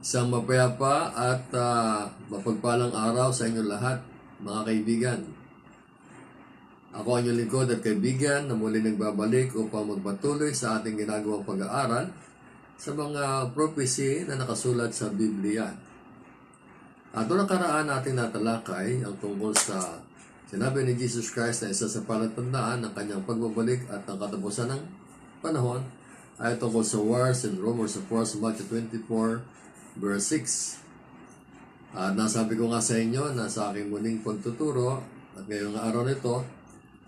Isang mapayapa at mapagpalang araw sa inyong lahat, mga kaibigan. Ako ang inyong lingkod at kaibigan na muli nagbabalik upang magpatuloy sa ating ginagawang pag-aaral sa mga prophecy na nakasulat sa Biblia. At doon nakaraan natin natalakay ang tungkol sa sinabi ni Jesus Christ na isa sa palatandaan ng kanyang pagbabalik at ng katapusan ng panahon ay tungkol sa wars in rumors of wars, Matthew 24, verse 6. At nasabi ko nga sa inyo na sa aking muling pagtuturo at ngayong araw nito,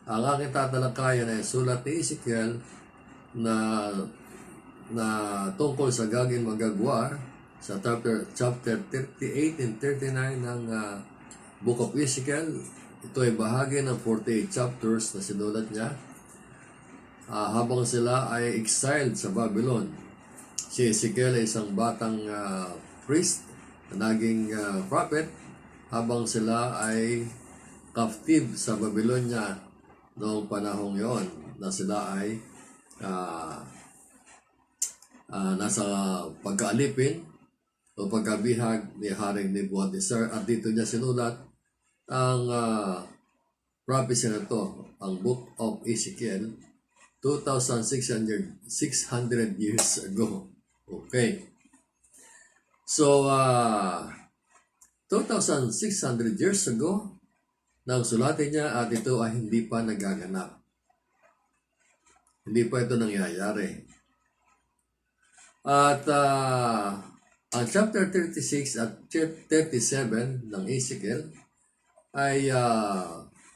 ang aking tatalakayan ay sulat ni Ezekiel na tungkol sa Gog and Magog war sa chapter 38 and 39 ng Book of Ezekiel. Ito ay bahagi ng 48 chapters na sinulat niya habang sila ay exiled sa Babylon. Si Ezekiel ay isang batang priest na naging prophet habang sila ay captive sa Babylonia noong panahong yon na sila ay nasa pagkaalipin o pagkabihag ni Haring Nebuchadnezzar, at dito niya sinulat ang prophecy na ito, ang Book of Ezekiel, 2,600 years ago. Okay. So, 2,600 years ago, nang sulatin niya at ito ay hindi pa nagaganap. Hindi pa ito nangyayari. At ang chapter 36 at 37 ng Ezekiel ay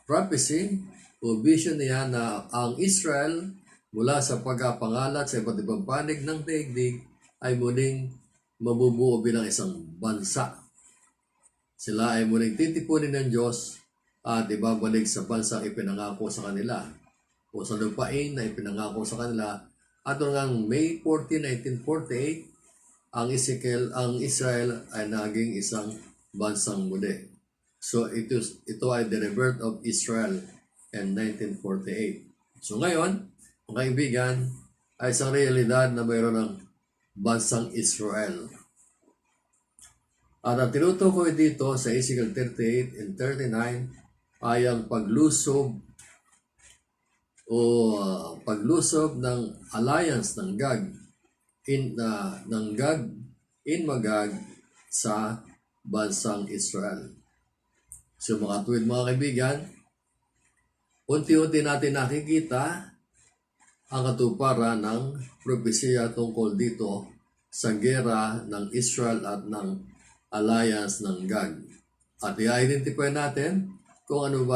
prophecy o vision niya na ang Israel mula sa pagkapangalat sa iba't ibang panig ng daigdig ay muling mabubuo bilang isang bansa. Sila ay muling titipunin ng Diyos at ibabalik sa bansang ipinangako sa kanila o sa lupain na ipinangako sa kanila. At hanggang May 14, 1948, ang Israel ay naging isang bansang muli. So ito ay the rebirth of Israel in 1948. So ngayon, mga kaibigan, ay isang realidad na mayroon ng bansang Israel. At ang tinutukoy dito sa Ezekiel 38 and 39 ay ang paglusob ng alliance ng Gog in Magog sa bansang Israel. So mga tuwid, mga kaibigan, unti-unti natin nakikita ang katuparan ng propesya tungkol dito sa gera ng Israel at ng alliance ng Gog. At i-identify natin kung ano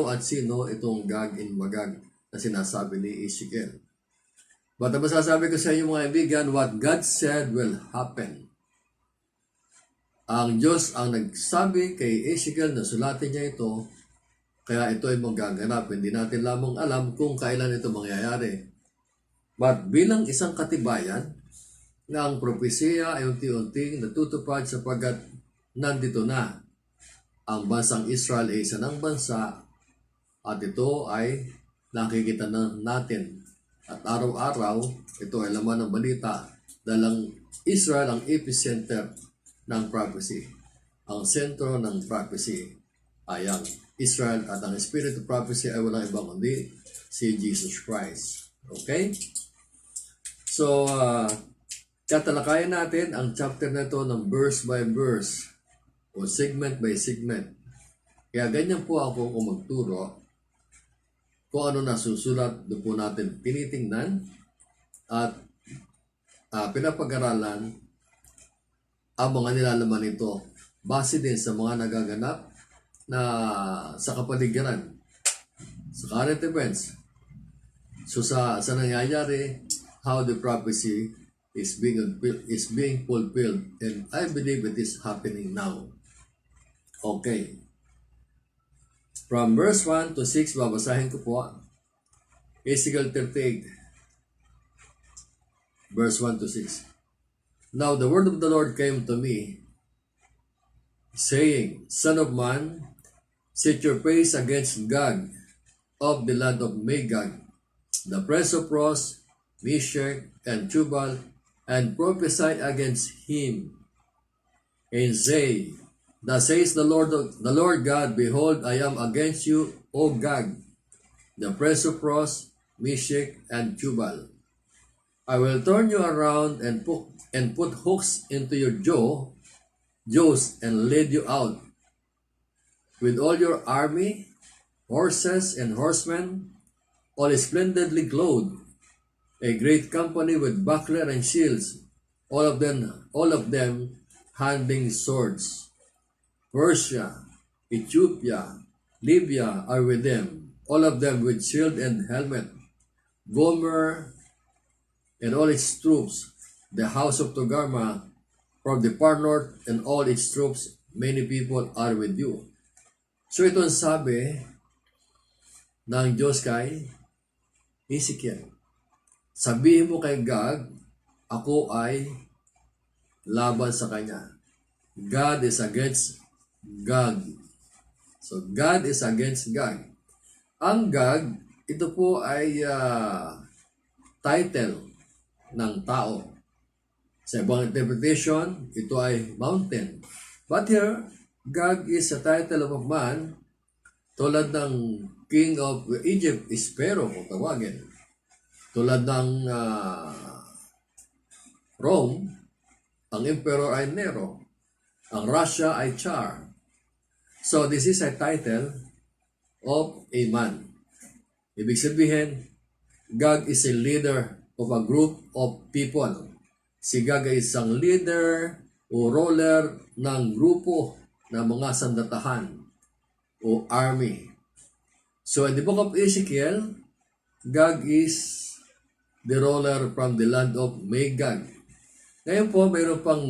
at sino itong Gog and Magog na sinasabi ni Ezekiel. But ang masasabi ko sa inyo, mga kaibigan, what God said will happen. Ang Diyos ang nagsabi kay Ezekiel na sulatin niya ito, kaya ito ay magaganap. Hindi natin lamang alam kung kailan ito mangyayari. But bilang isang katibayan na ang propesya ay unti-unting natutupad sapagkat nandito na ang bansang Israel ay isa ng bansa at ito ay nakikita na natin. At araw-araw, ito ay laman ng balita dahil ang Israel ang epicenter ng prophecy. Ang sentro ng prophecy ay ang Israel at ang spirit of prophecy ay walang ibang kundi si Jesus Christ. Okay? So, tatalakayan natin ang chapter na ito ng verse by verse o segment by segment. Kaya ganyan po ako kung magturo. Kung ano nasusulat, doon po natin tinitingnan at pinapag-aralan ang mga nilalaman nito base din sa mga nagaganap na sa kapaligiran, sa current events. So sa nangyayari, how the prophecy is being fulfilled, and I believe it is happening now. Okay. From verse 1 to 6, babasahin ko po. Ezekiel 38, verse 1 to 6. Now the word of the Lord came to me, saying, Son of man, set your face against Gog of the land of Magog, the prince of Rosh, Meshach, and Tubal, and prophesy against him, and say, Thus says the Lord God, Behold, I am against you, O Gog, the prince of Rosh, Meshech, and Tubal. I will turn you around and put hooks into your jaws and lead you out with all your army, horses and horsemen, all splendidly clothed, a great company with buckler and shields, all of them handling swords. Persia, Ethiopia, Libya are with them, all of them with shield and helmet. Gomer and all its troops, the house of Togarma from the far north and all its troops, many people are with you. So ito ang sabi ng Diyos kay Ezekiel. Sabihin mo kay Gog, ako ay laban sa kanya. God is against Gog. So God is against Gog. Ang Gog, ito po ay title ng tao. Sa ibang interpretation, ito ay mountain. But here, Gog is a title of a man tulad ng King of Egypt is Pharaoh kung tawagin. Tulad ng Rome, ang emperor ay Nero. Ang Russia ay Tsar. So this is a title of a man. Ibig sabihin, Gog is a leader of a group of people. Si Gog ay isang leader o ruler ng grupo ng mga sandatahan o army. So in the book of Ezekiel, Gog is the ruler from the land of Magog. Ngayon po, mayroon pang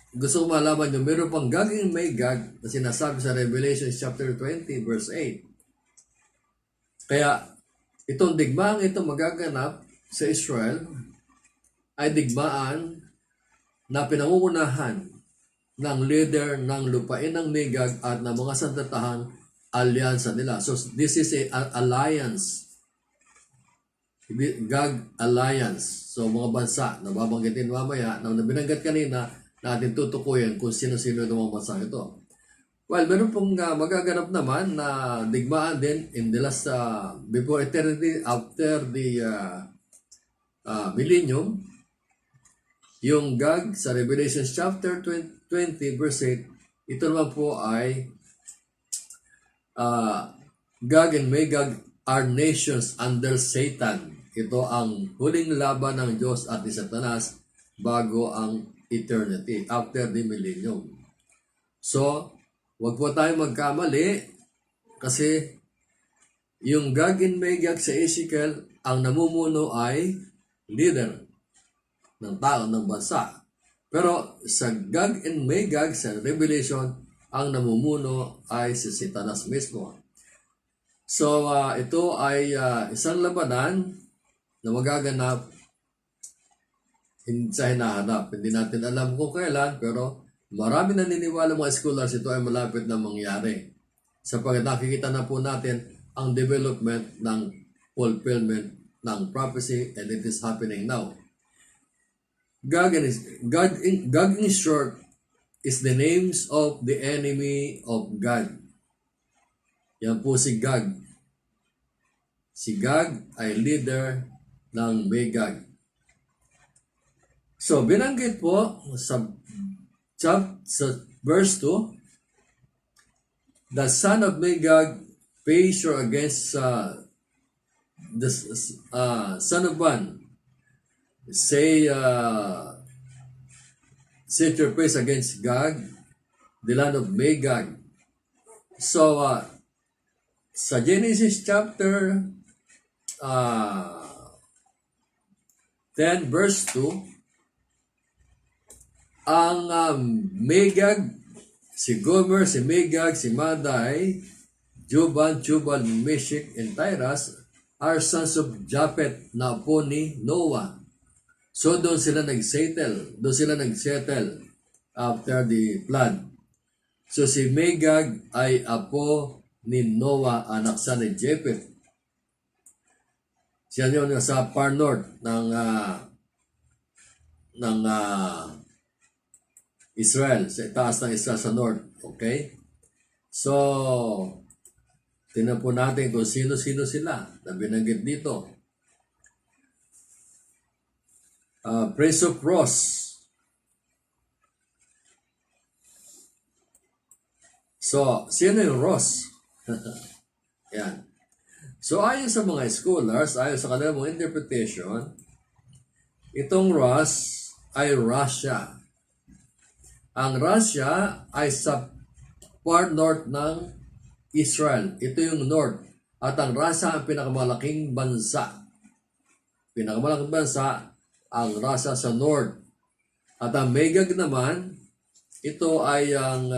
gusto ko malaman nyo, mayroon pang Gog and Magog na sinasabi sa Revelation chapter 20 verse 8. Kaya itong digmaang ito magaganap sa Israel ay digmaan na pinangungunahan ng leader ng lupain ng Magog at ng mga sandatahang alyansa nila. So this is a alliance. Gog alliance. So mga bansa na babanggitin mamaya na binanggit kanina natin tutukuyin kung sino-sino itong mga bansa ito. Well, meron pong magaganap naman na digmaan din in the last, before eternity, after the millennium, yung Gog sa Revelation chapter 20 verse 8, ito naman po ay Gog and Magog are nations under Satan. Ito ang huling laban ng Diyos at ni Satanas bago ang eternity, after the millennium. So, wag po tayong magkamali kasi yung Gog and Magog sa Ezekiel, ang namumuno ay leader ng tao, ng bansa. Pero sa Gog and Magog sa Revelation, ang namumuno ay si Satanas mismo. So, ito ay isang labanan na magaganap sa hinahanap. Hindi natin alam kung kailan, pero marami naniniwala mga scholars ito ay malapit na mangyari. Sapagkat nakikita na po natin ang development ng fulfillment ng prophecy and it is happening now. Gog in short is the names of the enemy of God. Yan po si Gog. Si Gog ay leader ng Magog. So, binanggit po sa verse 2, the son of Magog pays war against the son of man. Say, set your face against Gog, the land of Magog. So, sa Genesis chapter 10 verse 2, ang Magog, si Gomer, si Magog, si Madai, Juban, Tubal, Meshech, and Tyras are sons of Japheth na apo ni Noah. So doon sila nag-settle after the flood. So si Magog ay apo ni Noah, anak sa ni Japheth. Siya yun sa far north ng ng Israel, sa itaas ng Israel sa north. Okay? So, tingnan po natin kung sino-sino sila na binanggit dito. Prince of Ross. So, sino yung Ross? Yan. So, ayon sa mga scholars, ayon sa kanilang mga interpretation, itong Ross ay Russia. Ang Russia ay sa far north ng Israel. Ito yung north. At ang Russia ang pinakamalaking bansa. Pinakamalaking bansa ang Russia sa north. At ang Magog naman, ito ay ang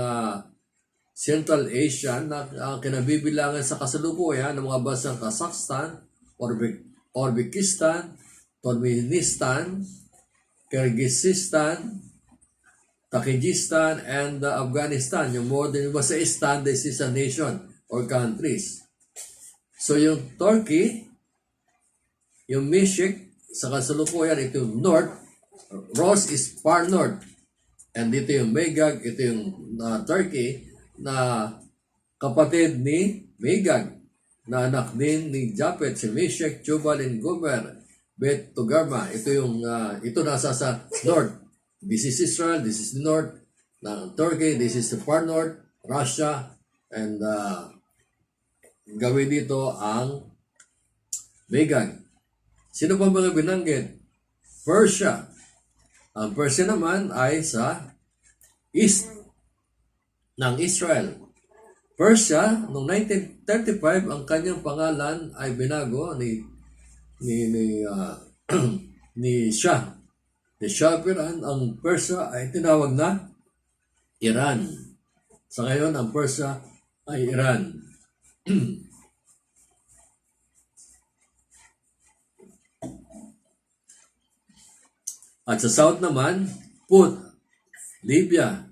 Central Asia na kinabibilangan sa kasalukuyan ng mga bansang Kazakhstan, Uzbekistan, Turkmenistan, Kyrgyzstan, Tajikistan, and Afghanistan. Yung more than Uzbekistan, this is a nation or countries. So yung Turkey, yung Meshek, sa kasalukuyan, ito yung north. Ross is far north. And dito yung Magog, ito yung Turkey, na kapatid ni Magog, na anak din ni Japhet, si Meshek, Tubal, and Gomer, Bet Togarma. Ito yung, ito nasa sa north. This is Israel, this is the north ng Turkey, this is the far north, Russia, and gawin dito ang Magog. Sino pa mga binanggit? Persia. Ang Persia naman ay sa east ng Israel. Persia, noong 1935, ang kanyang pangalan ay binago ni Shah. Ni Shah of Iran. Ang Persia ay tinawag na Iran. Sa ngayon, ang Persia ay Iran. At sa south naman, Put, Libya.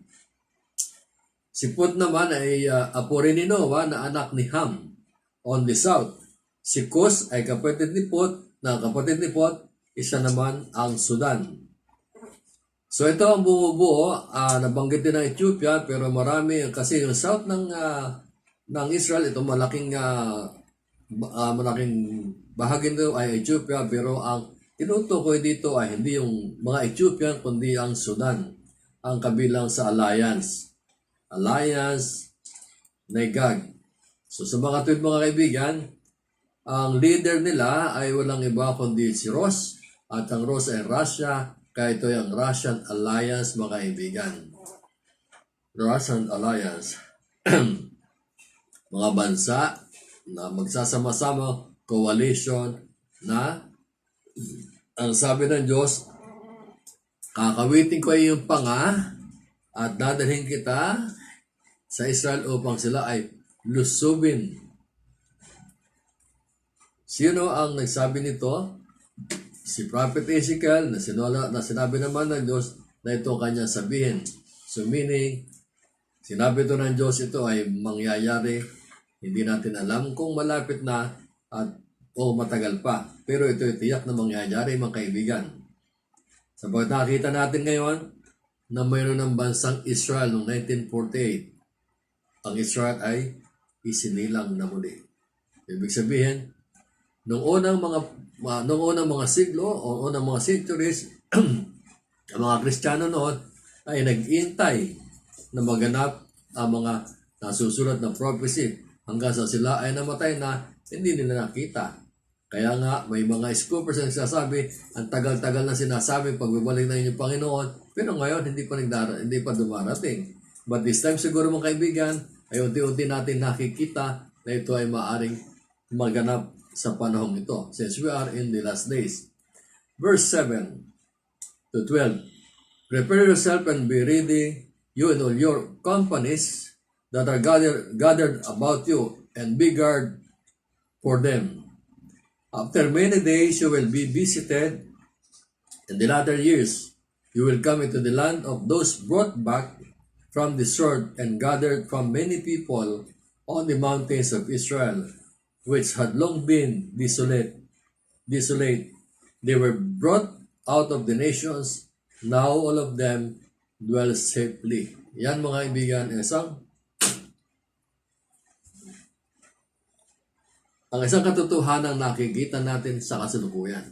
Si Put naman ay apo rin ni Noah na anak ni Ham on the south. Si Kus ay kapatid ni Put, isa naman ang Sudan. So ito ang bumubuo, nabanggit din ng Ethiopia, pero marami kasi yung south ng Israel, ito malaking bahagi nito ay Ethiopia, pero ang tinutukoy dito ay hindi yung mga Ethiopian, kundi ang Sudan, ang kabilang sa Alliance Negag. So sa mga tuwid mga kaibigan, ang leader nila ay walang iba kundi si Ross, at ang Ross ay Russia, kaya ito yung Russian Alliance mga kaibigan. Russian Alliance. Mga bansa na magsasama-sama, coalition na ang sabi ng Diyos, kakawitin ko yung panga at dadalhin kita sa Israel upang sila ay lusubin. Sino ang nagsabi nito? Si Prophet Ezekiel na sinabi naman ng Diyos na ito kanya sabihin. So meaning, sinabi ito ng Diyos, ito ay mangyayari. Hindi natin alam kung malapit na o matagal pa. Pero ito ay tiyak na mangyayari mga kaibigan. Sabagat nakita natin ngayon na mayroon ng bansang Israel noong 1948. Ang Israel ay isinilang na muli. Ibig sabihin, noong unang mga siglo o unang mga centuries, ang mga Kristiyano noon ay nag-intay na maganap ang mga nasusulat na prophecy hanggang sa sila ay namatay na hindi nila nakita. Kaya nga may mga scoopers na nagsasabi, ang tagal-tagal na sinasabi pagbabalik na inyong Panginoon, pero ngayon hindi pa dumarating. But this time siguro mga kaibigan, ay unti-unti natin nakikita na ito ay maaring maganap sa panahong ito, since we are in the last days. Verse 7 to 12. Prepare yourself and be ready, you and all your companies that are gathered about you, and be guard for them. After many days you will be visited. In the latter years you will come into the land of those brought back from the sword and gathered from many people on the mountains of Israel, which had long been desolate. They were brought out of the nations Now all of them dwell safely. Yan mga kaibigan, ang isang katotohanan nakikita natin sa kasalukuyan.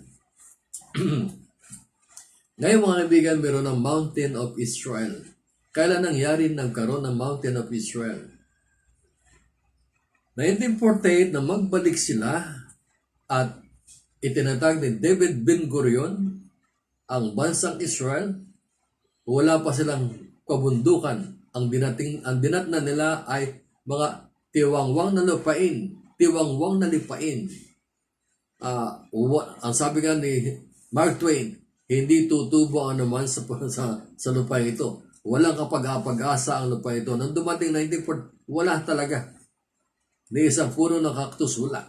Ngayon mga kaibigan, meron ng Mountain of Israel. Kailan nangyari nagkaroon ng Mountain of Israel? 1948 na magbalik sila at itinatag ni David Ben-Gurion ang bansang Israel. Wala pa silang kabundukan. Ang dinatnan nila ay mga tiwangwang na lupain. Tiwangwang na lipain. Ang sabi nga ni Mark Twain, hindi tutubo ang anuman sa lupain ito. Walang kapag-asa ang lupain ito. Nang dumating 1940, wala talaga. Ni isang puno ng cactus, wala.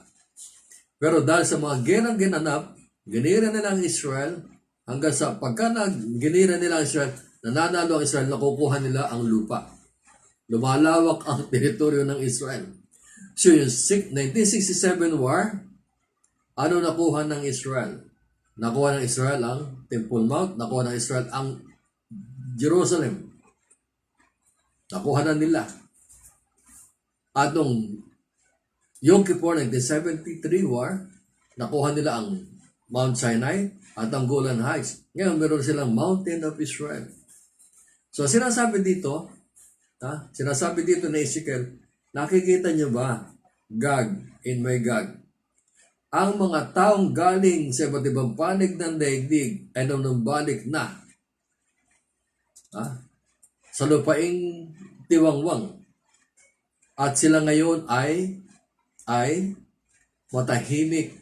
Pero dahil sa mga gerang ginanap, ginira nila ang Israel, hanggang sa pagka ginira nila ang Israel, nananalo ang Israel, nakukuha nila ang lupa. Lumalawak ang teritoryo ng Israel. So yung 1967 war, ano nakuha ng Israel? Nakuha ng Israel ang Temple Mount, nakuha ng Israel ang Jerusalem. Nakuha na nila. At nung Yom Kippur 1973 war, nakuha nila ang Mount Sinai at ang Golan Heights. Ngayon, meron silang Mountain of Israel. So, sinasabi dito ni Ezekiel, nakikita niyo ba, Gog in my Gog? Ang mga taong galing sa iba't ibang panig ng daigdig ay nanumbalik na sa lupaing tiwangwang. At sila ngayon ay matahimik.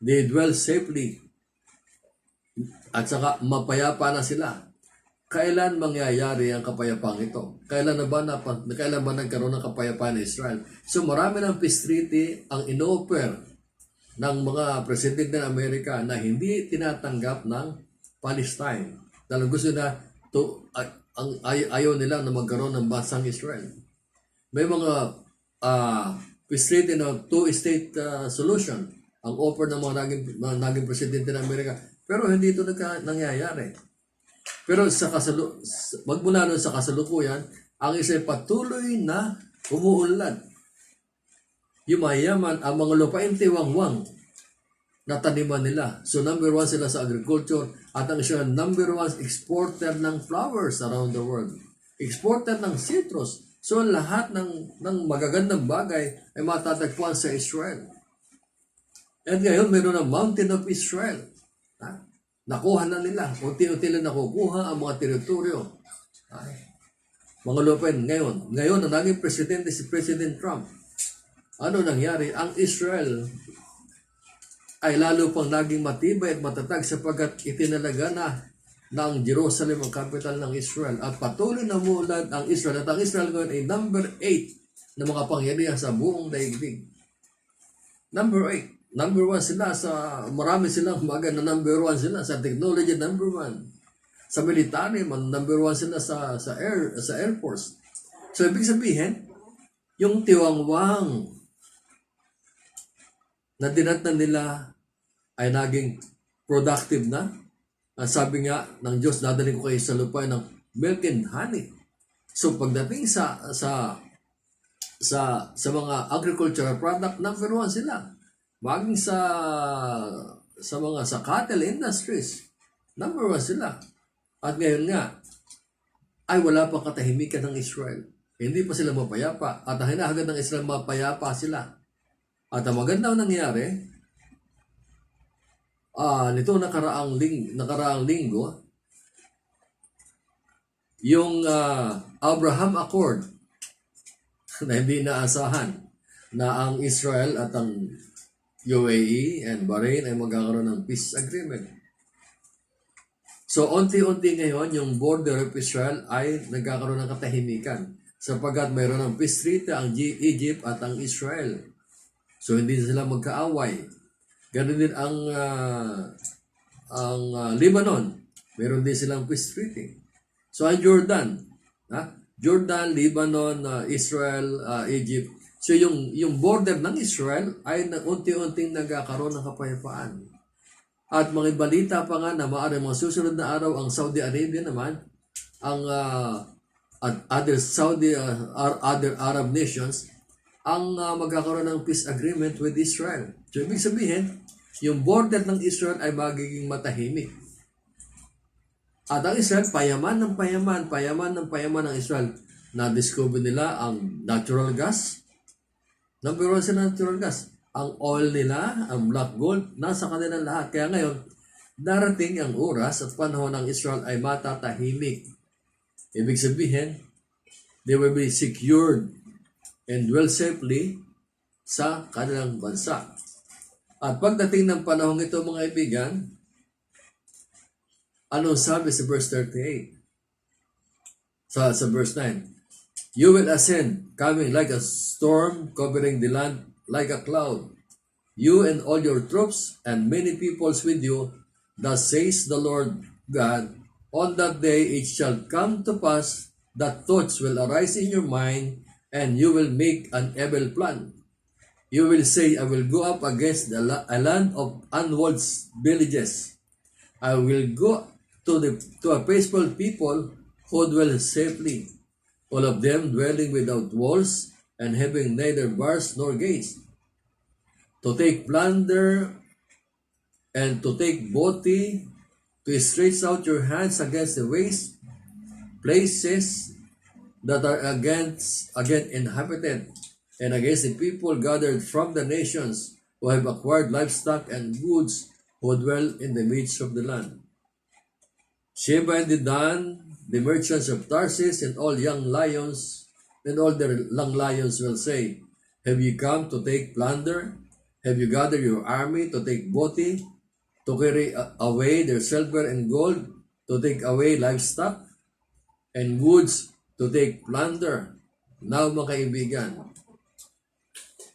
They dwell safely. At saka mapayapa na sila. Kailan mangyayari ang kapayapaan ito? Kailan ba nagkaroon ng kapayapaan ng Israel? So marami ng peace treaty ang ino-offer ng mga presidente ng Amerika na hindi tinatanggap ng Palestine. Dahil gusto na ayaw nila na magkaroon ng bansang Israel. May mga peace treaty na two-state solution ang offer ng mga naging presidente ng Amerika. Pero hindi ito nangyayari. Pero magmula nun sa kasalukuyan, ang Israel patuloy na umuunlad. Yung mayayaman, ang mga lupain tiwangwang na taniman nila. So number 1 sila sa agriculture at ang Israel number 1 exporter ng flowers around the world. Exporter ng citrus. So lahat ng magagandang bagay ay matatagpuan sa Israel. At ngayon mayroon ang Mountain of Israel. Nakuha na nila. Unti-unti lang nakukuha ang mga teritoryo. Mga lupain ngayon. Ngayon, ang naging presidente si President Trump. Ano nangyari? Ang Israel ay lalo pang naging matibay at matatag sapagkat itinalaga na ng Jerusalem ang capital ng Israel. At patuloy na muulad ang Israel. At ang Israel ngayon ay number 8 na mga pangyarihan sa buong daigdig. Number 8. Number 1 sila marami silang mga na number 1 sila sa technology, number 1. Sa military, number 1 sila sa Air Force. So, ibig sabihin, yung tiwangwang na dinatnan nila ay naging productive na. Sabi nga ng Diyos, dadaling ko kayo sa lupa ng milk and honey. So, pagdating sa mga agricultural product, number 1 sila. Maging sa cattle industries, number 1 sila. At ngayon nga, ay wala pang katahimikan ng Israel. Hindi pa sila mapayapa. At ang hinahagad ng Israel, mapayapa sila. At ang magandang nangyari, nito nakaraang linggo, yung Abraham Accord na hindi naasahan na ang Israel at ang UAE and Bahrain ay magkakaroon ng peace agreement. So, unti-unti ngayon, yung border of Israel ay nagkakaroon ng katahimikan sapagkat mayroon ng peace treaty ang Egypt at ang Israel. So, hindi sila magkaaway. Ganun din ang Lebanon. Meron din silang peace treaty. So, ang Jordan, Lebanon, Israel, Egypt. So, yung border ng Israel ay unti-unting nagkakaroon ng kapayapaan. At mga balita pa nga na maaaring mga susunod na araw ang Saudi Arabia naman, ang at other other Arab nations ang magkakaroon ng peace agreement with Israel. So, ibig sabihin, yung border ng Israel ay magiging matahimik. At ang Israel, payaman ng payaman ng Israel. Na-discover nila ang natural gas. Number one sa natural gas. Ang oil nila, ang black gold, nasa kanilang lahat. Kaya ngayon, darating ang oras at panahon ng Israel ay matatahimik. Ibig sabihin, they will be secured and dwell safely sa kanilang bansa. At pagdating ng panahon ito, mga kaibigan, anong sabi sa verse 38? Sa verse 9, you will ascend, coming like a storm, covering the land like a cloud. You and all your troops and many peoples with you, thus says the Lord God, on that day it shall come to pass that thoughts will arise in your mind, and you will make an evil plan. You will say, I will go up against a land of unwalled villages. I will go to a peaceful people who dwell safely, all of them dwelling without walls and having neither bars nor gates, to take plunder and to take booty, to stretch out your hands against the waste places that are again inhabited, and against the people gathered from the nations who have acquired livestock and goods, who dwell in the midst of the land. Sheba and Dedan, the merchants of Tarsus, and all young lions, and all their young lions will say, have you come to take plunder? Have you gathered your army to take booty, to carry away their silver and gold, to take away livestock and goods, to take plunder? Now, mga kaibigan,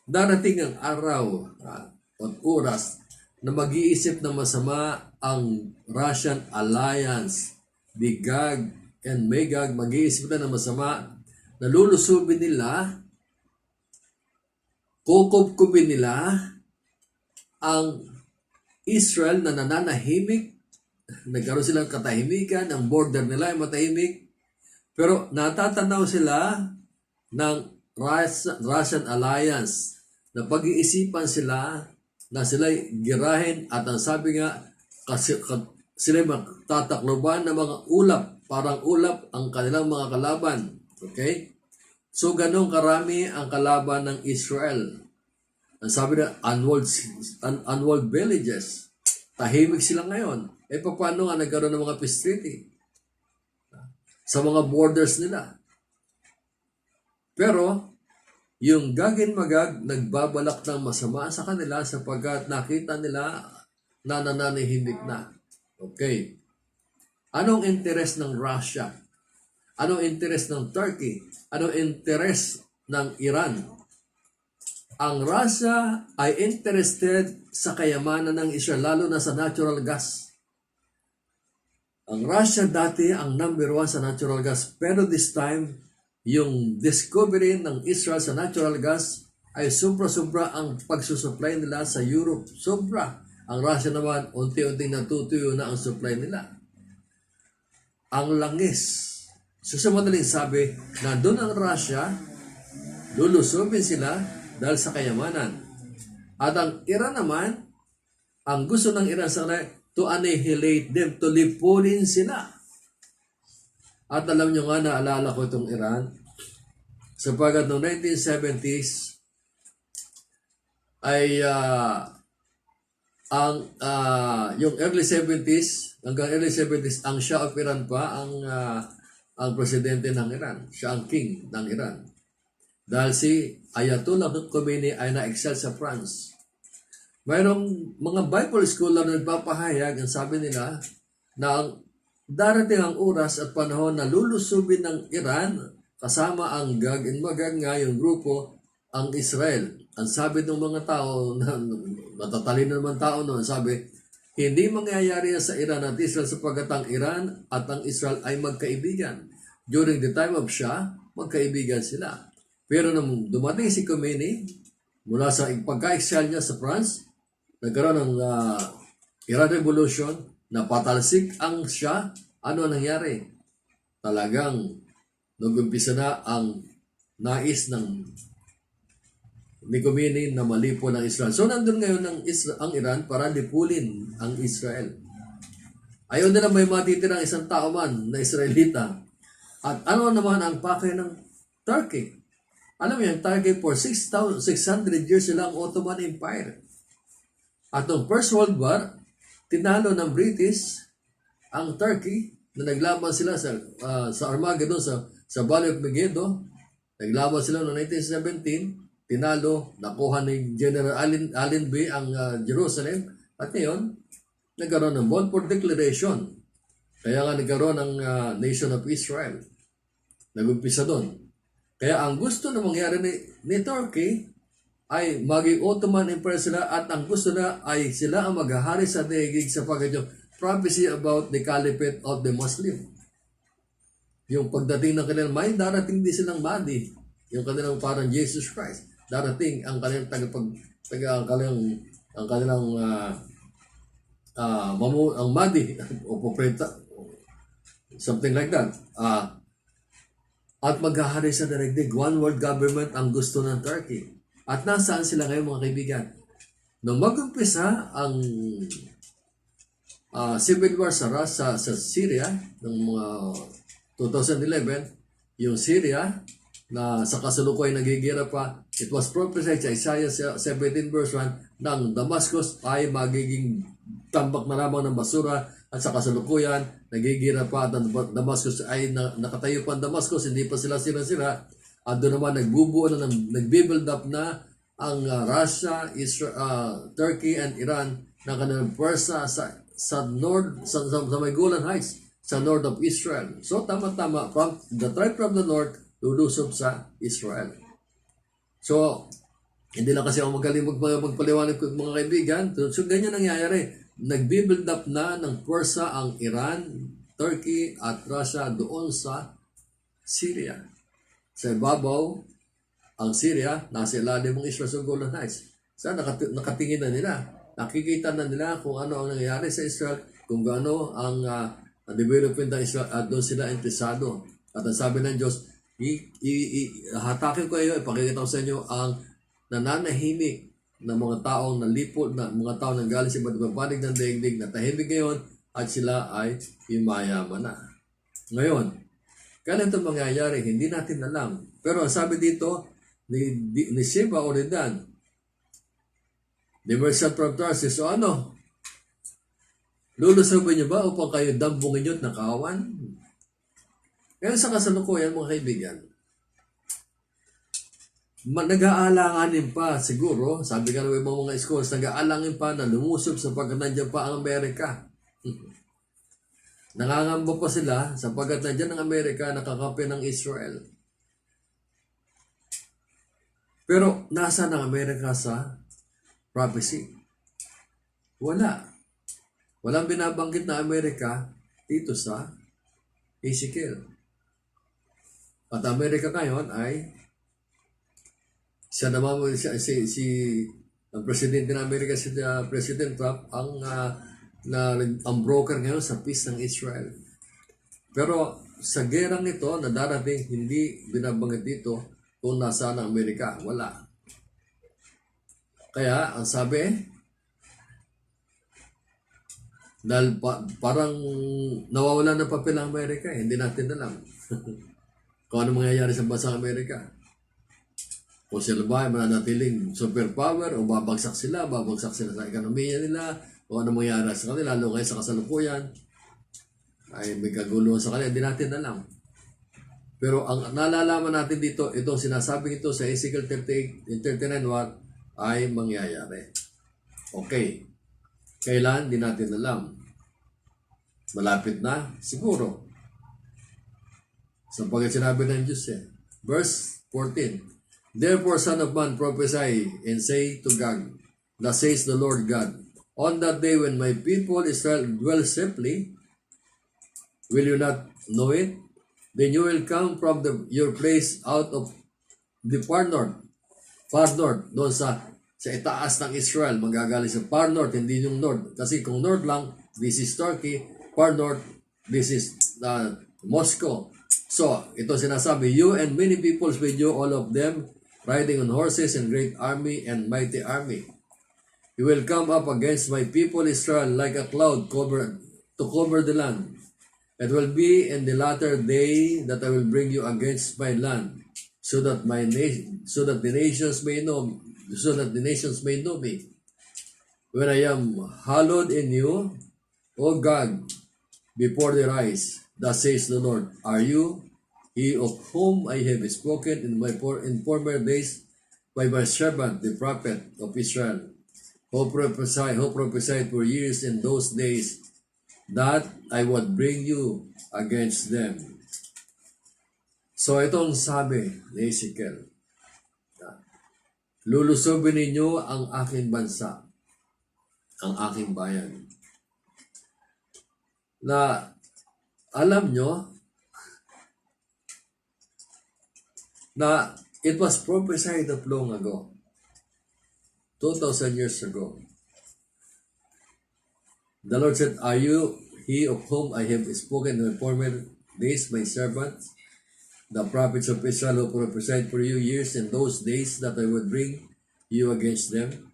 darating ang araw at oras na mag-iisip na masama ang Russian alliance, the Gog and Magog, mag-iisip na ng masama, nalulusubin nila, kukubkubin nila ang Israel na nananahimik, nagkaroon silang katahimikan, ang border nila ay matahimik, pero natatanaw sila ng Russian alliance na pag-iisipan sila na sila'y girahin at ang sabi nga, kasi sila magtatakloban ng mga ulap, parang ulap ang kanilang mga kalaban. Okay? So, ganun karami ang kalaban ng Israel. Ang sabi na, unwalled villages. Tahimik sila ngayon. Eh, paano nga nagkaroon ng mga peace treaty? Sa mga borders nila. Pero, yung Gagin Magag nagbabalak ng masama sa kanila sapagkat nakita nila na nananahimik na. Okay. Anong interest ng Russia? Anong interest ng Turkey? Anong interest ng Iran? Ang Russia ay interested sa kayamanan ng Israel, lalo na sa natural gas. Ang Russia dati ang number one sa natural gas, pero this time, yung discovery ng Israel sa natural gas ay sobra-sobra ang pagsusupply nila sa Europe. Sobra. Ang Russia naman, unti-unting natutuyo na ang supply nila. Ang langis. So sa madaling sabi, nandun ang Russia, lulusubin sila dahil sa kayamanan. At ang Iran naman, ang gusto ng Iran sa kanila, to annihilate them, to lipunin sila. At alam nyo nga, naalala ko itong Iran, sapagkat noong 1970s, ay yung early 70s, hanggang early 70s, ang Shah of Iran pa, ang presidente ng Iran. Siya ang king ng Iran. Dahil si Ayatollah Khomeini ay na-excel sa France. Mayroong mga Bible scholar na nagpapahayag, ang sabi nila, na ang darating ang oras at panahon na lulusubin ng Iran kasama ang Gog and Magog nga yung grupo ang Israel. Ang sabi ng mga tao, matatalino naman tao noon, sabi, hindi mangyayari sa Iran at Israel sapagkat ang Iran at ang Israel ay magkaibigan. During the time of Shah, magkaibigan sila. Pero nung dumating si Khomeini, mula sa pagka-exile niya sa France, nagkaroon ng Iran Revolution, napatalsik ang siya. Ano nangyari? Talagang nag-umpisa na ang nais ni Khomeini na malipo ng Israel. So nandun ngayon ang Iran para lipulin ang Israel. Ayaw nila may matitirang isang tao man na Israelita. At ano naman ang pakay ng Turkey? Alam mo yan, Turkey for 600 years sila ang Ottoman Empire. At noong First World War, tinalo ng British ang Turkey na naglaban sila sa Armageddon, sa Valley of Megiddo. Naglaban sila noong 1917, tinalo, nakuha ni General Allenby ang Jerusalem. At ngayon, nagkaroon ng Balfour Declaration. Kaya nga nagkaroon ng Nation of Israel. Nag-umpisa doon. Kaya ang gusto na mangyari ni Turkey ay maging Ottoman Empire sila, at ang gusto na ay sila ang maghahari sa daigdig sapagkat yung prophecy about the caliphate of the Muslim. Yung pagdating ng kanilang may darating din silang Mahdi, yung kanilang parang Jesus Christ. Darating ang kanilang ang Mahdi o propeta, something like that. At maghahari sa daigdig. One world government ang gusto ng Turkey. At nasaan sila ngayon mga kaibigan? Nung mag-umpisa ang civil war sa Syria noong mga 2011, yung Syria na sa kasalukuyan nagigira pa, it was prophesied sa Isaiah 17 verse 1 ng Damascus ay magiging tambak na lamang ng basura, at sa kasalukuyan nagigira pa at ang Damascus ay nakatayo pa ang Damascus, hindi pa sila sira-sira. At doon naman nagbibuild up na ang Russia, Turkey and Iran na kanilang pwersa sa north, sa may Golan Heights, sa north of Israel. So tama-tama, from the tribe from the north, lulusob sa Israel. So, hindi lang kasi ako magaling magpaliwanag mga kaibigan. So, ganyan nangyayari. Nagbibuild up na ng pwersa ang Iran, Turkey at Russia doon sa Syria. Sa ibabaw, ang Syria, nasa ilalim ng Israel sa Golan Heights. So, nakatingin na nila. Nakikita na nila kung ano ang nangyayari sa Israel, kung gaano ang development ng Israel, at doon sila interesado. At ang sabi ng Diyos, hatakin ko kayo, ipakikita ko sa inyo ang nananahimik na mga taong nalipot, na mga taong nanggaling sa iba't ibang panig ng daigdig, na tahimik ngayon at sila ay yumayaman na. Ngayon, kailan ito mangyayari? Hindi natin alam. Pero ang sabi dito ni Sheba o Dedan, they were sent from Tarsus. So ano? Lulusobin niyo ba upang kayo dambungin niyo at nakawan? Kaya sa kasalukuyan mga kaibigan, nag-aalanganin pa siguro, sabi ka ng mga schools, nag-aalangin pa na lumusob sapagkat nandiyan pa ang Amerika. Nangangamba pa sila sapagkat nandiyan ang Amerika, nakakampi ng Israel. Pero nasa ang Amerika sa prophecy? Wala. Walang binabanggit na Amerika dito sa Ezekiel. At Amerika ngayon ay siya naman ang presidente ng Amerika, si President Trump, ang broker ngayon sa peace ng Israel. Pero sa gerang ito na darating, hindi binabanggit dito kung nasaan ang Amerika. Wala. Kaya, ang sabi, dahil parang nawawala ng papel ang Amerika, hindi natin alam kung ano mangyayari sa bansang Amerika. Kung sila ba ay mananatiling superpower o babagsak sila sa ekonomiya nila, o ano mangyayari sa kanila, lalo ngayon sa kasalukuyan, ay may kaguluhan sa kanila, hindi natin alam. Pero ang nalalaman natin dito, itong sinasabing ito sa Ezekiel 39:1 ay mangyayari. Okay. Kailan? Hindi natin alam. Malapit na? Siguro. Sapagkat sinabi ng Diyos Verse 14. Therefore, son of man, prophesy and say to Gog, thus says the Lord God, on that day when my people Israel dwell safely, will you not know it? Then you will come from your place out of the far north, doon sa sa itaas ng Israel, magagaling sa far north, hindi yung north. Kasi kung north lang, this is Turkey, far north, this is Moscow. So, ito sinasabi, you and many peoples with you, all of them, riding on horses and great army and mighty army. You will come up against my people Israel like a cloud to cover the land. It will be in the latter day that I will bring you against my land, so that the nations may know me. When I am hallowed in you, O God, before their eyes, thus says the Lord, are you he of whom I have spoken in former days by my servant the prophet of Israel, who prophesied for years in those days that I would bring you against them. So itong sabi ni Ezekiel, lulusobin ninyo ang aking bansa, ang aking bayan. Na alam nyo na it was prophesied of long ago, 2,000 years ago. The Lord said, are you he of whom I have spoken in the former days, my servants, the prophets of Israel who prophesied for you years in those days that I would bring you against them?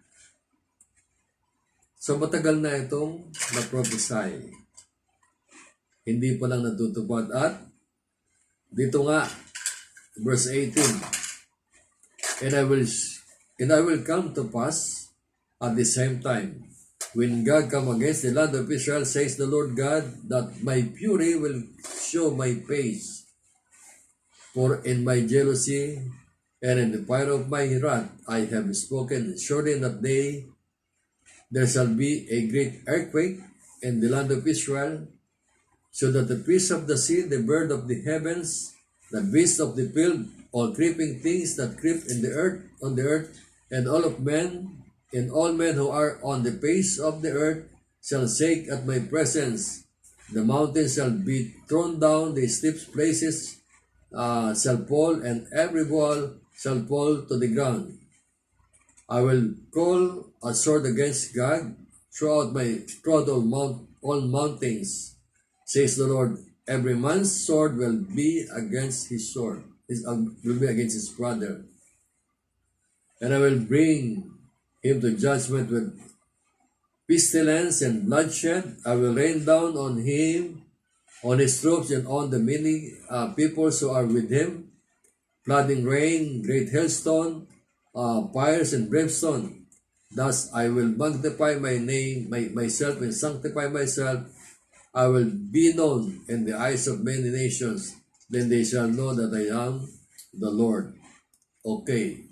So matagal na itong na-prophesy. Hindi pa lang natutupad. At dito nga, verse 18, and I will come to pass at the same time, when God come against the land of Israel, says the Lord God, that my fury will show my face. For in my jealousy and in the fire of my wrath I have spoken. Surely in that day there shall be a great earthquake in the land of Israel, so that the fish of the sea, the bird of the heavens, the beast of the field, all creeping things that creep on the earth, and all men who are on the face of the earth shall shake at my presence. The mountains shall be thrown down, the steep places shall fall, and every wall shall fall to the ground. I will call a sword against God throughout all mountains, says the Lord. Every man's sword will be against his brother, and I will bring him to judgment with pestilence and bloodshed. I will rain down on him, on his troops, and on the many peoples who are with him, flooding rain, great hailstone, fires, and brimstone. Thus I will magnify my name, myself, and sanctify myself. I will be known in the eyes of many nations. Then they shall know that I am the Lord. Okay.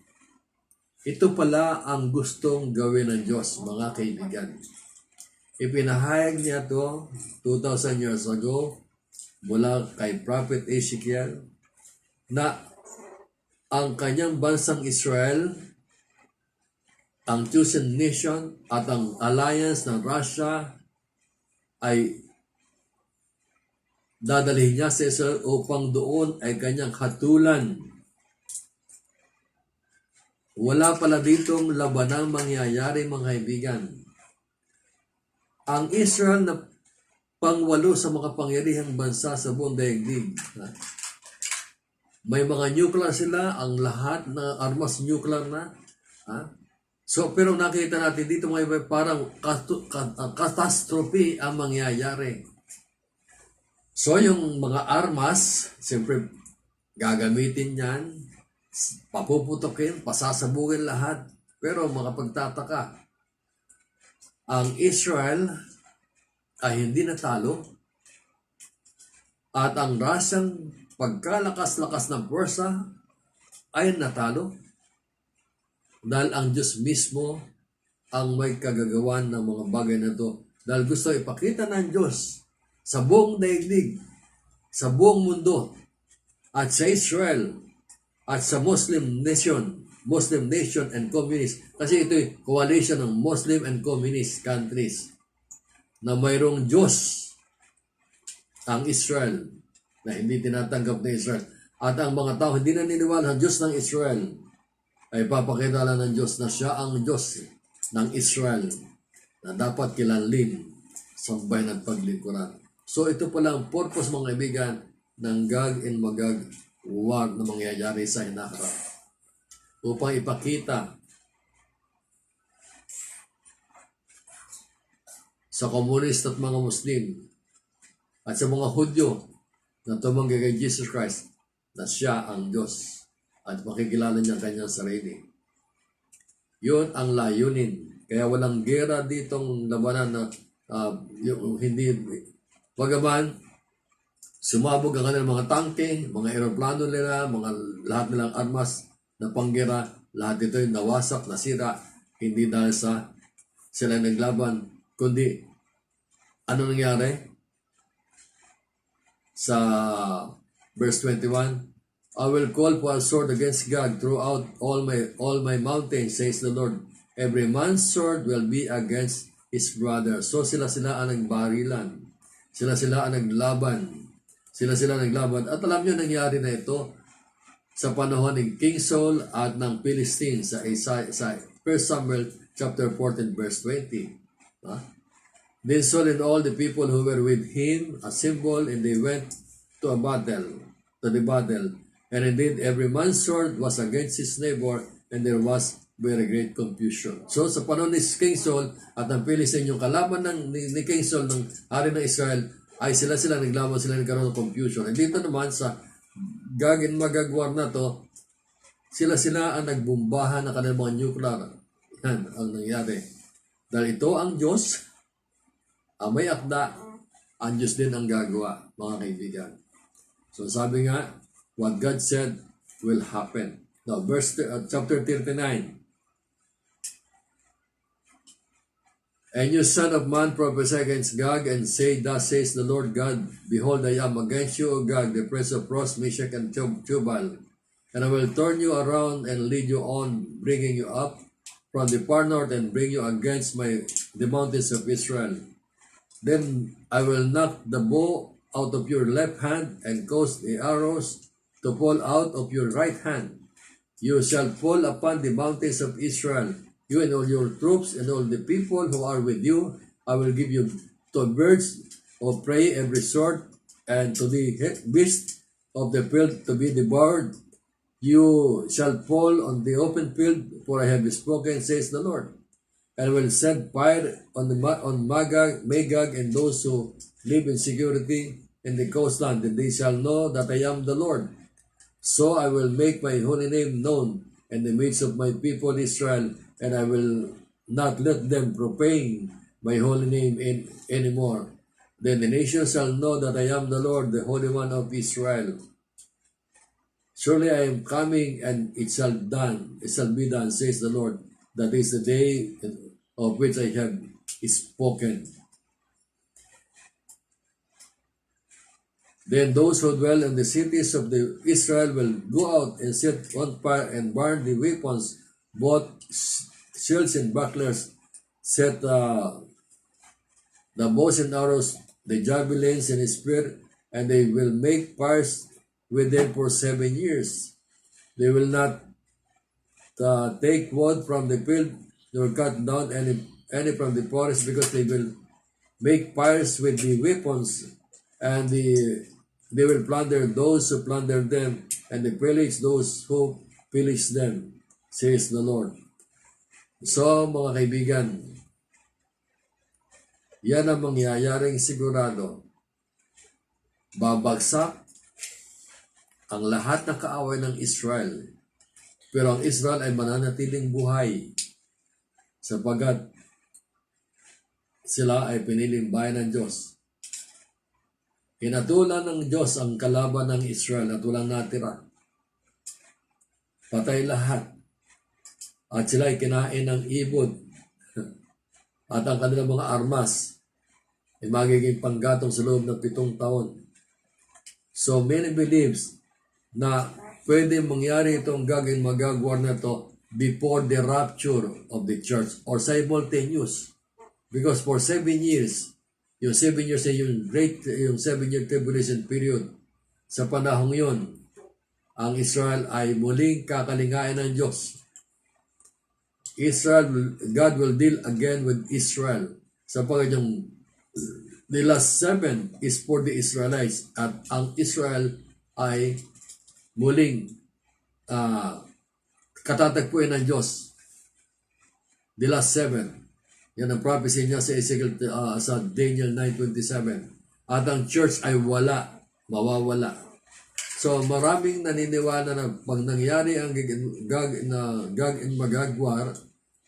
Ito pala ang gustong gawin ng Diyos, mga kaibigan. Ipinahayag niya ito 2,000 years ago mula kay Prophet Ezekiel na ang kanyang bansang Israel, ang chosen nation at ang alliance ng Russia ay dadalhin niya sa Israel upang doon ay kanyang hatulan. Wala pala ditong labanang mangyayari, mga kaibigan. Ang Israel na pangwalo sa makapangyarihang bansa sa buong daigdig. May mga nuclear sila, ang lahat na armas nuclear na. So, pero nakita natin dito mga parang catastrophe ang mangyayari. So, yung mga armas, siyempre gagamitin yan, papuputokin, pasasabugin lahat. Pero makapagtataka, ang Israel ay hindi natalo at ang Russian pagkalakas-lakas ng pwersa ay natalo dahil ang Diyos mismo ang may kagagawan ng mga bagay na ito. Dahil gusto ipakita ng Diyos sa buong daigdig, sa buong mundo, at sa Israel, at sa Muslim nation and communist. Kasi ito'y coalition ng Muslim and communist countries na mayroong Diyos ang Israel na hindi tinatanggap ng Israel. At ang mga tao hindi naniniwala sa Diyos ng Israel ay papakita lang ng Diyos na siya ang Diyos ng Israel na dapat kilalin, sambahin at paglingkuran. So ito pala ang purpose mga kaibigan ng Gog and Magog war na mangyayari sa hinaharap. Upang ipakita sa komunist at mga Muslim at sa mga Hudyo na tumanggi kay Jesus Christ na siya ang Diyos at makikilala niya ang kanyang sarili. Yun ang layunin. Kaya walang gera ditong labanan na hindi. Bagaman, sumabog ang kanilang mga tangke, mga aeroplano nila, lahat nilang armas na panggera, lahat ito ay nawasak, nasira, hindi dahil sa sila naglaban, kundi ano nangyari? Sa verse 21, I will call for a sword against Gog throughout all my mountains, says the Lord. Every man's sword will be against his brother. So sila ang nagbarilan. Sila ang naglaban. Sila naglaban. At alam nyo, nangyari na ito sa panahon ng King Saul at ng Philistine sa 1 Samuel chapter 14 verse 20. Then Saul and all the people who were with him assembled, and they went to the battle. And indeed, every man's sword was against his neighbor, and there was very great confusion. So, sa panahon ni King Saul at ang Philistine, yung kalaban ni King Saul, ng hari ng Israel, ay sila naglaban, sila nagkaroon ng confusion. And dito naman, sa Gog and Magog war na to, sila ang nagbumbahan ng kanilang mga nuclear. Yan ang nangyari. Dahil ito ang Diyos, ang may akda, ang Diyos din ang gagawa, mga kaibigan. So, sabi nga, what God said will happen. Now, chapter 39. And you, son of man, prophesy against Gog, and say, thus says the Lord God, behold, I am against you, O Gog, the prince of Rosh, Meshach, and Tubal. And I will turn you around and lead you on, bringing you up from the far north, and bring you against the mountains of Israel. Then I will knock the bow out of your left hand, and cause the arrows to fall out of your right hand. You shall fall upon the mountains of Israel, you and all your troops and all the people who are with you. I will give you to birds of prey every sort, and to the beasts of the field to be devoured. You shall fall on the open field, for I have spoken, says the Lord. And will send fire on Magog, and those who live in security in the coastland, and they shall know that I am the Lord. So I will make my holy name known in the midst of my people Israel, and I will not let them profane my holy name anymore. Then the nations shall know that I am the Lord, the Holy One of Israel. Surely I am coming, and it shall be done, says the Lord. That is the day of which I have spoken. Then those who dwell in the cities of Israel will go out and set on fire and burn the weapons, both shields and bucklers, set the bows and arrows, the javelins and spear, and they will make fires with them for 7 years. They will not take wood from the field, nor cut down any from the forest, because they will make fires with the weapons, and they will plunder those who plunder them, and they pillage those who pillage them, says the Lord. So, mga kaibigan, yan ang mangyayaring sigurado. Babagsak ang lahat ng kaaway ng Israel. Pero ang Israel ay mananatiling buhay sapagat sila ay piniling bayan ng Diyos. Hinatulan ng Diyos ang kalaban ng Israel at walang natira. Patay lahat. At sila ay kinain ng ibon. At ang kanilang mga armas ay magiging panggatong sa loob ng 7 taon. So many believes na pwede mangyari itong Gog and Magog war na to before the rapture of the church or simultaneous. Because for 7 years, yung 7 years ay yung 7-year tribulation period. Sa panahong yun, ang Israel ay muling kakalingain ng Diyos. God will deal again with Israel. Sapagkat yung the last 7 is for the Israelites at ang Israel ay muling katatagpuin ng Diyos. The last 7. Yan ang prophecy niya sa Ezekiel, sa Daniel 9:27. At ang church ay mawawala. So maraming naniniwala na pag nangyari ang Gog and Magog war,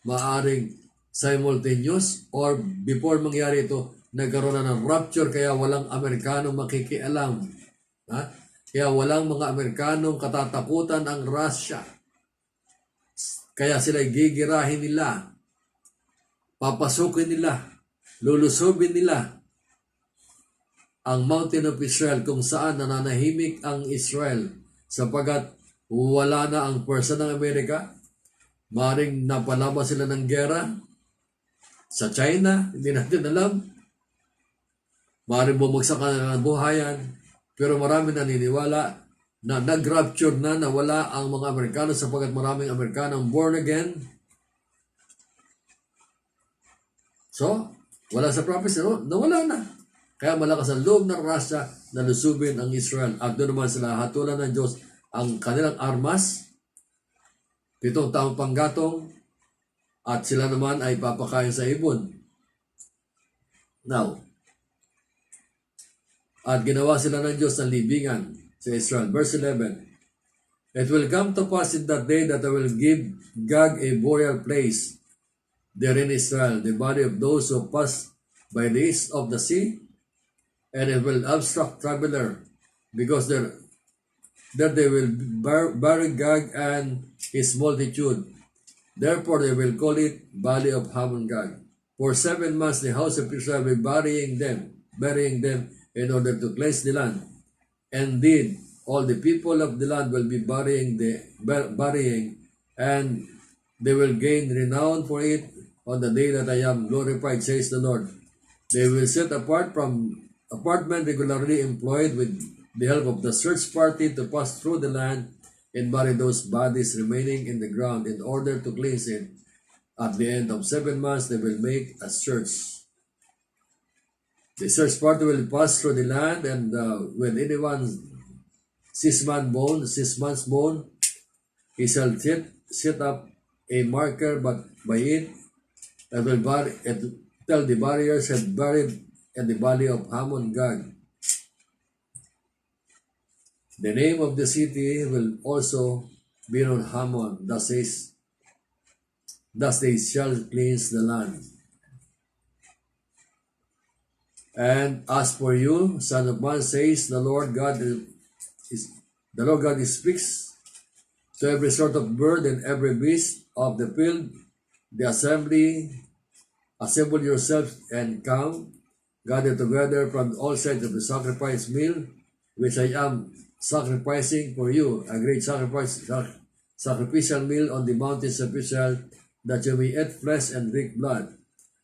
maaring simultaneous or before mangyari ito, nagkaroon na ng rapture kaya walang Amerikano makikialam. Ha? Kaya walang mga Amerikanong katatakutan ang Russia. Kaya sila gigirahin nila. Papasukin nila, lulusubin nila ang Mountain of Israel kung saan nananahimik ang Israel sapagat wala na ang pwersa ng Amerika. Maring napalabas sila ng gera sa China, hindi natin alam. Maring bumagsak na ng buhayan, pero marami naniniwala na nag-rapture na nawala ang mga Amerikano sapagat maraming Amerikano born again. So, wala sa prophecy, no? Nawala na. Kaya malakas ang loob ng Russia na lusubin ang Israel. At doon naman sila hatulan ng Diyos ang kanilang armas, 7 taong panggatong, at sila naman ay papakain sa ibon. Now, at ginawa sila ng Diyos ng libingan sa Israel. Verse 11, It will come to pass in that day that I will give Gog a burial place there in Israel, the body of those who pass by the east of the sea, and it will obstruct traveler, because there they will bury Gog and his multitude. Therefore they will call it Valley of Hamon Gog. For 7 months the house of Israel will be burying them in order to cleanse the land. Indeed, all the people of the land will be burying, and they will gain renown for it on the day that I am glorified, says the Lord. They will set apart from apartment regularly employed with the help of the search party to pass through the land and bury those bodies remaining in the ground in order to cleanse it. At the end of 7 months, they will make a search. The search party will pass through the land, and when anyone sees man's bone, he shall set up a marker by it, and will tell the barriers had buried in the valley of Hamon Gog. The name of the city will also be on Hamon. Thus they shall cleanse the land. And as for you, son of man, says the Lord God speaks to every sort of bird and every beast of the field, assemble yourselves and come, gather together from all sides of the sacrifice meal, which I am sacrificing for you, a great sacrificial meal on the mountains of Israel, that you may eat flesh and drink blood.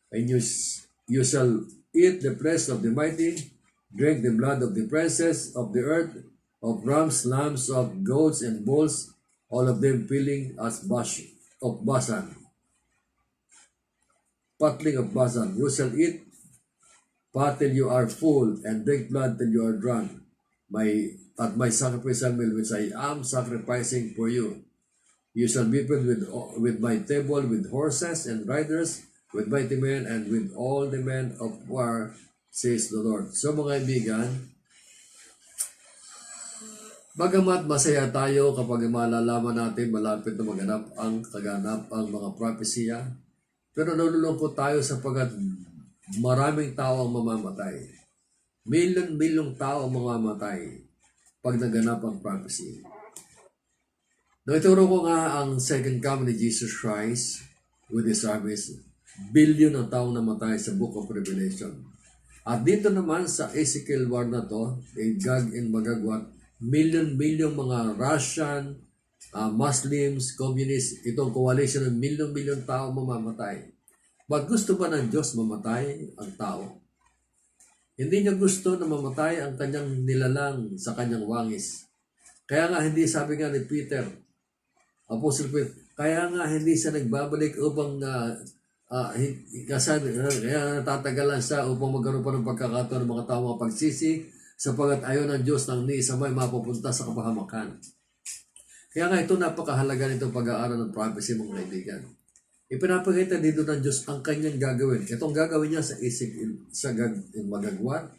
And you shall eat the flesh of the mighty, drink the blood of the princes of the earth, of rams, lambs, of goats, and bulls, all of them filling as of Bashan. Patling of Bashan. You shall eat fat till you are full, and drink blood till you are drunk. At my sacrificial meal, which I am sacrificing for you. You shall be filled with my table, with horses and riders, with mighty men, and with all the men of war, says the Lord. So mga kaibigan, bagamat masaya tayo kapag malalaman natin malapit na maganap ang mga propesya, pero nalulungkot tayo sapagkat maraming tao ang mamamatay. Milyon-milyong tao ang mamamatay pag naganap ang prophecy. Nung ituro ko nga ang second coming ni Jesus Christ with his armies, billion ang taong namatay sa Book of Revelation. At dito naman sa Ezekiel war na to, Gog and Magog war, milyon-milyong mga Russian, Muslims, Communists, itong coalition ng milyon-milyong tao mamamatay. Ba't gusto ba ng Diyos mamatay ang tao? Hindi niya gusto na mamatay ang kanyang nilalang sa kanyang wangis. Kaya nga hindi sabi nga ni Peter, Apostle Peter, Kaya nga hindi siya nagbabalik upang kaya natatagalan siya upang magkaroon pa ng pagkakataon ng mga tao mapagsisi sapagat ayaw ng Diyos nang ni isa may mapupunta sa kapahamakan. Kaya nga ito napakahalaga nitong pag-aaral ng prophecy, mga kaibigan. Ipinapakita dito ng Diyos ang kanyang gagawin. Itong gagawin niya sa magagwan.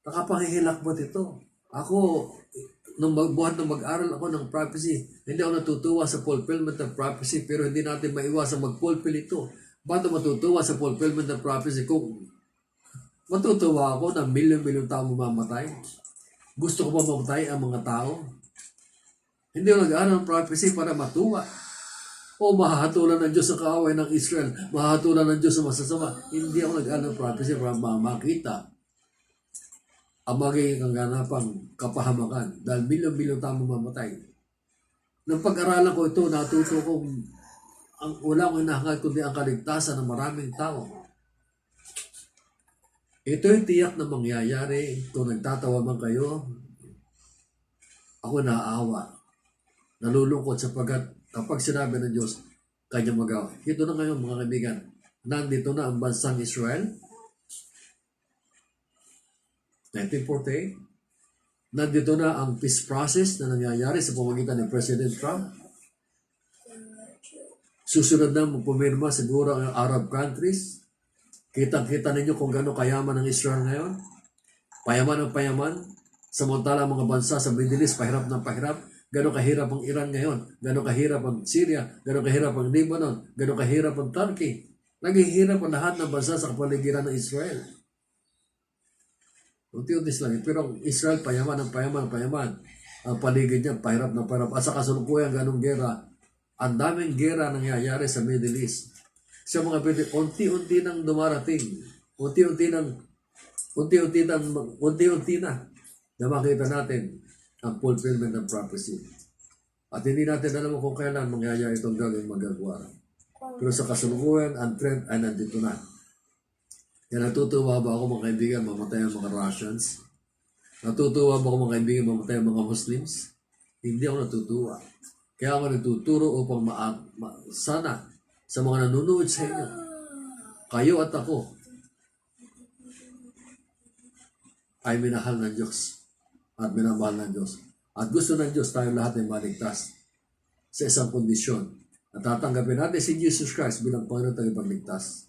Nakapangihilakbot ito. Ako, nung buhat ng mag-aral ako ng prophecy, hindi ako natutuwa sa fulfillment of prophecy, pero hindi natin maiwasan mag-fulfill ito. Ba't matutuwa sa fulfillment of prophecy kung matutuwa ako na milyon-milyon tao mamamatay? Gusto ko ba mamatay ang mga tao? Hindi ako nag-aaral ng prophecy para matuwa. O mahahatulan ng Diyos sa kaaway ng Israel. Mahahatulan ng Diyos sa masasama. Hindi ako nag-aaral ng prophecy para makita ang magiging kaganapan kapahamakan dahil milyon-milyon tao mamamatay. Nang pag-aralan ko ito, natuto kong ang ulang hinahangad kundi ang kaligtasan ng maraming tao. Ito'y tiyak na mangyayari kung nagtatawa man kayo. Ako naaawa. Nalulungkot sapagkat kapag sinabi ng Diyos, kanya magawa. Ito na ngayon mga kaibigan. Nandito na ang bansang Israel. 1948. Nandito na ang peace process na nangyayari sa pamamagitan ni President Trump. Susunod na pumirma siguro ang Arab countries. Kitang-kita ninyo kung gaano kayaman ang Israel ngayon. Payaman ang payaman. Samantala ang mga bansa sa Middle East, pahirap ng pahirap. Gaano kahirap ang Iran ngayon. Gaano kahirap ang Syria. Gaano kahirap ang Lebanon. Gaano kahirap ang Turkey. Naghihirap ang lahat ng bansa sa kapaligiran ng Israel. Unti-unti lang. Pero ang Israel, payaman ang payaman. Ang paligid niya, pahirap ng pahirap. At sa kasalukuyan, ganong gera. Ang daming gera nangyayari sa Middle East. Sa mga pwede, unti-unti nang dumarating. Unti-unti na makita natin ang fulfillment ng prophecy. At hindi natin alam kung kailan mangyayari itong gagawin magagawa. Pero sa kasalukuyan, ang trend ay nandito na. Kaya natutuwa ba ako mga kaibigan mamatay ang mga Russians? Natutuwa ba ako mga kaibigan mamatay ang mga Muslims? Hindi ako natutuwa. Kaya ako nagtuturo upang sana sa mga nanonood sa inyo, kayo at ako ay minahal ng Diyos at minamahal ng Diyos. At gusto ng Diyos tayo lahat ay maligtas sa isang kondisyon. At tatanggapin natin si Jesus Christ bilang Panginoon tagapagligtas.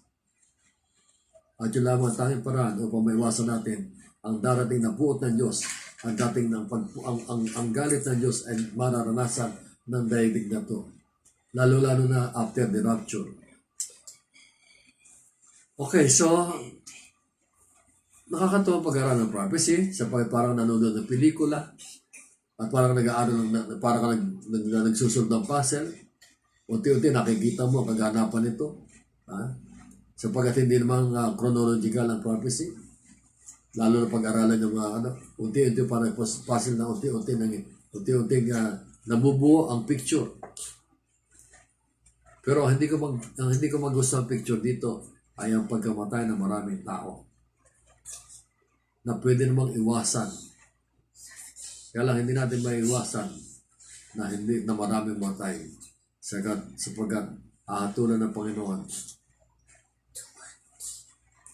At yun lamang ang tanging paraan upang maiwasan natin ang darating na buot ng Diyos, ang dating ang galit ng Diyos ay mararanasan ng daigdig na to. Lalo-lalo na after the rapture. Okay, so nakakatuwa pag-aaral ng prophecy sa parang nanonood ng pelikula at parang nag-aaral parang nagsusunod ng puzzle. Unti-unti nakikita mo ang kaganapan nito. Sapagkat hindi naman chronological ang prophecy. Lalo na pag-aralan ng mga unti-unti parang puzzle na unti-unti nabubuo ang picture. Pero ang hindi ko magusto ang picture dito ay ang pagkamatay ng maraming tao na pwede namang iwasan. Kaya lang hindi natin maiwasan na maraming matay sapagkat ahatulan ng Panginoon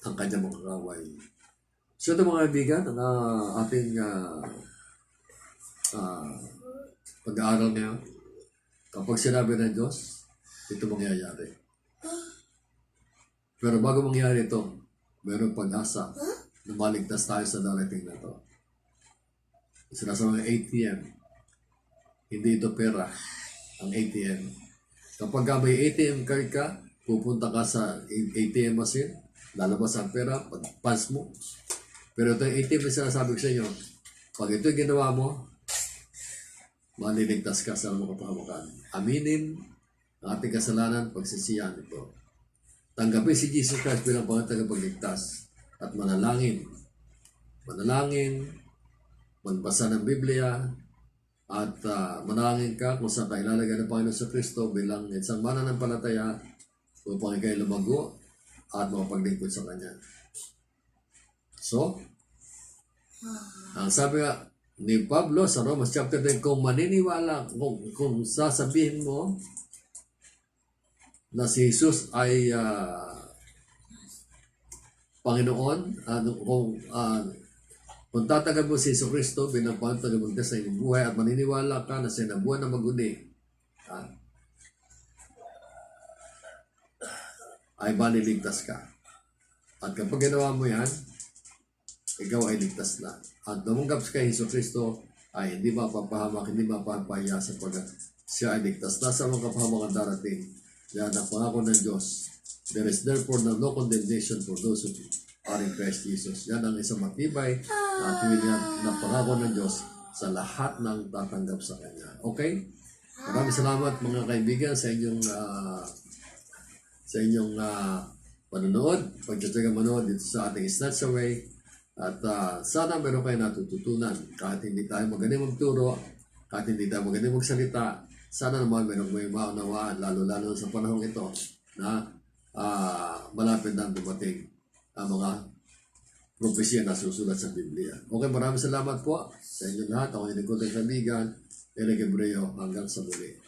ang kanyang mga kaway. So ito mga kaibigan, ang ating pag-aaral ngayon, kapag sinabi ng Diyos, ito mangyayari. Pero bago mangyari ito, mayroong pag-asa na maligtas tayo sa darating na ito. Sinasabi ng ATM, hindi ito pera, ang ATM. Kapag may ATM card ka, pupunta ka sa ATM machine, lalabas ang pera, pag-punch mo. Pero ito yung ATM na sinasabi ko sa inyo, pag ito yung ginawa mo, maliligtas ka sa mga kapahamakan. Aminin ang ating kasalanan, pagsisiyan ito. Tanggapin si Jesus Christ bilang Panginoon tagapagligtas at manalangin, magbasa ng Biblia, at manalangin ka kung saan ka ilalagay ng Panginoon sa Kristo bilang isang mananampalataya upang ikay lumago at makapaglingkod sa Kanya. So, ang sabi nga ni Pablo sa Romans chapter 10, kung maniniwala, kung sasabihin mo na si Jesus ay Panginoon, kung tatagal mo si Jesus Kristo bilang Panginoon tagapagligtas sa iyong buhay at maniniwala ka na siya na buwan na maguni, ay maliligtas ka. At kapag ginawa mo yan, ikaw ay ligtas na. At lumunggap kay Jesus Kristo ay hindi mapapahamak, hindi mapapahiya sapagkat siya ay ligtas na sa mga kapahamakan darating. Yan ang pangako ng Diyos. There is therefore no condemnation for those who are in Christ Jesus. Yan ang isang matibay at na pangako ng Diyos sa lahat ng tatanggap sa Kanya. Okay? Maraming salamat mga kaibigan sa inyong panonood, pagtsatsagang manood dito sa ating Snatch Away. At sana meron kayo natututunan. Kahit hindi tayo magaling magturo, kahit hindi tayo magaling magsalita, sana naman meron may maunawaan, lalo-lalo sa panahong ito na malapit na dumating ang mga propesya na susulat sa Biblia. Okay, maraming salamat po sa inyong lahat. Ako yung lingkod ng kaibigan, Eric Ebreo, hanggang sa muli.